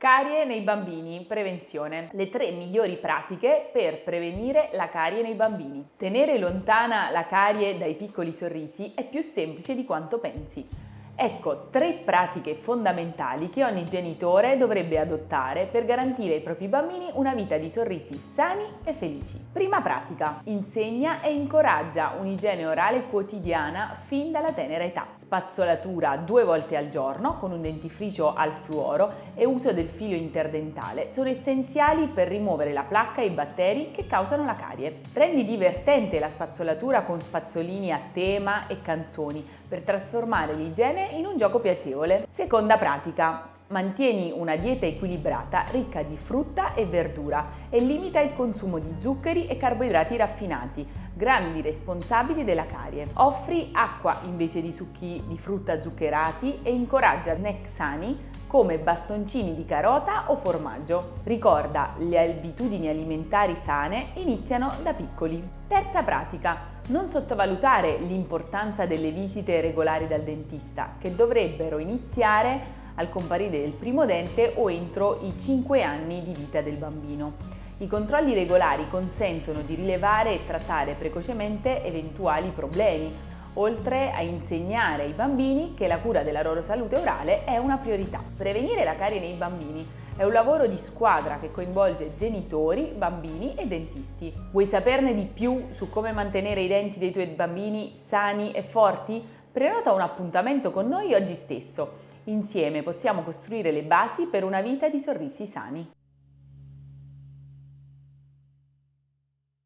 Carie nei bambini, prevenzione. Le 3 migliori pratiche per prevenire la carie nei bambini. Tenere lontana la carie dai piccoli sorrisi è più semplice di quanto pensi. Ecco 3 pratiche fondamentali che ogni genitore dovrebbe adottare per garantire ai propri bambini una vita di sorrisi sani e felici. Prima pratica: insegna e incoraggia un'igiene orale quotidiana fin dalla tenera età. Spazzolatura 2 volte al giorno con un dentifricio al fluoro e uso del filo interdentale sono essenziali per rimuovere la placca e i batteri che causano la carie. Rendi divertente la spazzolatura con spazzolini a tema e canzoni per trasformare l'igiene in un gioco piacevole. Seconda pratica: mantieni una dieta equilibrata ricca di frutta e verdura e limita il consumo di zuccheri e carboidrati raffinati, grandi responsabili della carie. Offri acqua invece di succhi di frutta zuccherati e incoraggia snack sani come bastoncini di carota o formaggio. Ricorda, le abitudini alimentari sane iniziano da piccoli. Terza pratica: non sottovalutare l'importanza delle visite regolari dal dentista, che dovrebbero iniziare al comparire del primo dente o entro i 5 anni di vita del bambino. I controlli regolari consentono di rilevare e trattare precocemente eventuali problemi, oltre a insegnare ai bambini che la cura della loro salute orale è una priorità. Prevenire la carie nei bambini è un lavoro di squadra che coinvolge genitori, bambini e dentisti. Vuoi saperne di più su come mantenere i denti dei tuoi bambini sani e forti? Prenota un appuntamento con noi oggi stesso. Insieme possiamo costruire le basi per una vita di sorrisi sani.